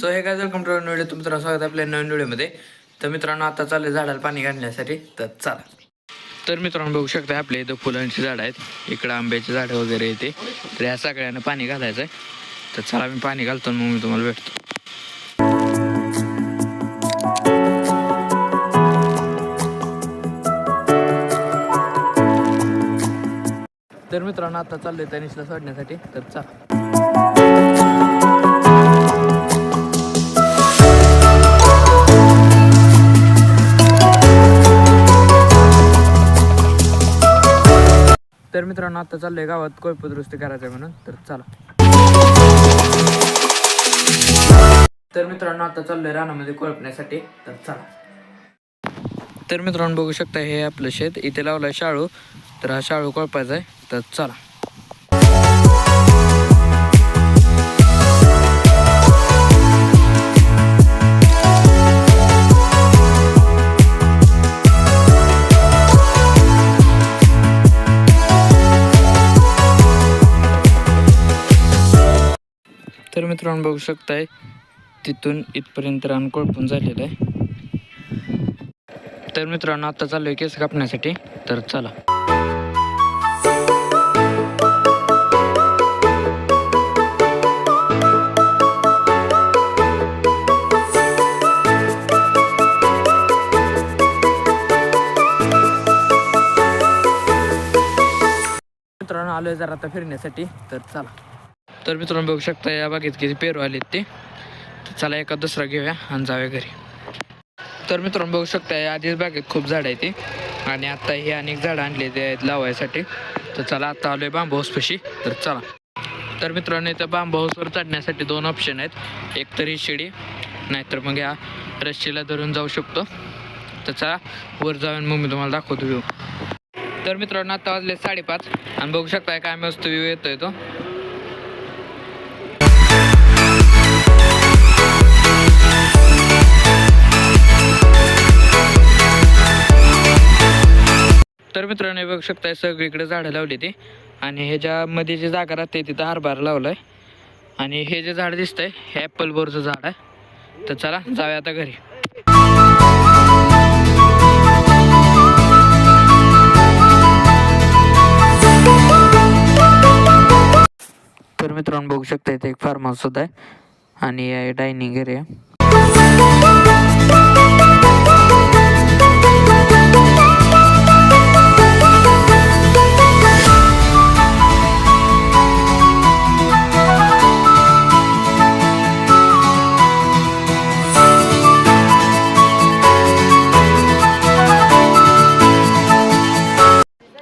So हे काय welcome to video. तुमचं स्वागत आहे आपल्या नवीन व्हिडिओमध्ये. तर मित्रांनो आता चालले झाडाला पाणी घालण्यासाठी. तर चला. तर मित्रांनो बघू शकता आपल्या इथं फुलांची झाडं आहेत, इकडं आंब्याची झाडं वगैरे येते. तर या सगळ्यांना पाणी घालायचं आहे. तर चला मी पाणी घालतो मग मी तुम्हाला भेटतो. तर मित्रांनो आता चाललोय तनिषला सोडण्यासाठी. तर चला. तर मित्रांनो आता चाललोय गावात कोळप दुरुस्ती करायचं म्हणून. तर चला. तर मित्रांनो आता चाललोय रानामध्ये कोळपण्यासाठी. तर चला. तर मित्रांनो बघू शकता हे आपलं शेत, इथे लावलाय शाळू. तर हा शाळू कोळपायचा आहे. तर चला. तर मित्रांनो बघू शकताय तिथून इथपर्यंत रान कोळपून झालेलं आहे. तर मित्रांनो आता चाललोय केस कापण्यासाठी. तर चला. मित्रांनो आलोय जरा आता फिरण्यासाठी. तर चला. तर मित्रांनो बघू शकता या बागेत किती पेरू आलेत ते. चला एका दुसरा घेऊया आणि जाऊया घरी. तर मित्रांनो बघू शकता या आधीच बागेत खूप झाड आहे ती, आणि आता हे अनेक झाडं आणले ते आहेत लावायसाठी. तर चला आता आलोय बांबू हाऊसपाशी. तर चला. तर मित्रांनो इथं बांबू हाऊसवर चढण्यासाठी दोन ऑप्शन आहेत, एक तर ही शिडी नाहीतर मग या रस्सीला धरून जाऊ शकतो. तर चला वर जाऊन मग मी तुम्हाला दाखवतो व्ह्यू. तर मित्रांनो आता वाजले 5:30 आणि बघू शकता काय मस्त व्ह्यू येतोय तो. तर मित्रांनो बघू शकताय सगळीकडे झाडं लावली ती, आणि ह्याच्यामध्ये जी जागा राहते तिथं हरभरा लावलाय. आणि हे जे झाड दिसतंय हे ॲपल बोरचं झाड आहे. तर चला जाऊया आता घरी. तर मित्रांनो बघू शकता इथे एक फार्म हाऊस सुद्धा आहे आणि डायनिंग एरिया.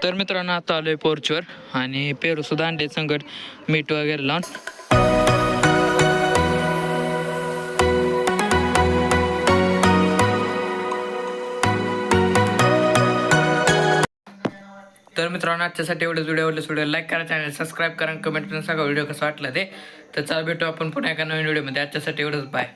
तर मित्रांनो आता आलोय पोर्चवर आणि पेरू सुद्धा आणले संगट मीठ वगैरे लावून. तर मित्रांनो आजच्यासाठी एवढंच. व्हिडिओ लाईक करा, चॅनल सबस्क्राईब करा, कमेंट करून सांगा व्हिडिओ कसा वाटला ते. तर चला भेटू आपण पुन्हा एका नवीन व्हिडिओमध्ये. आजच्यासाठी एवढंच. बाय.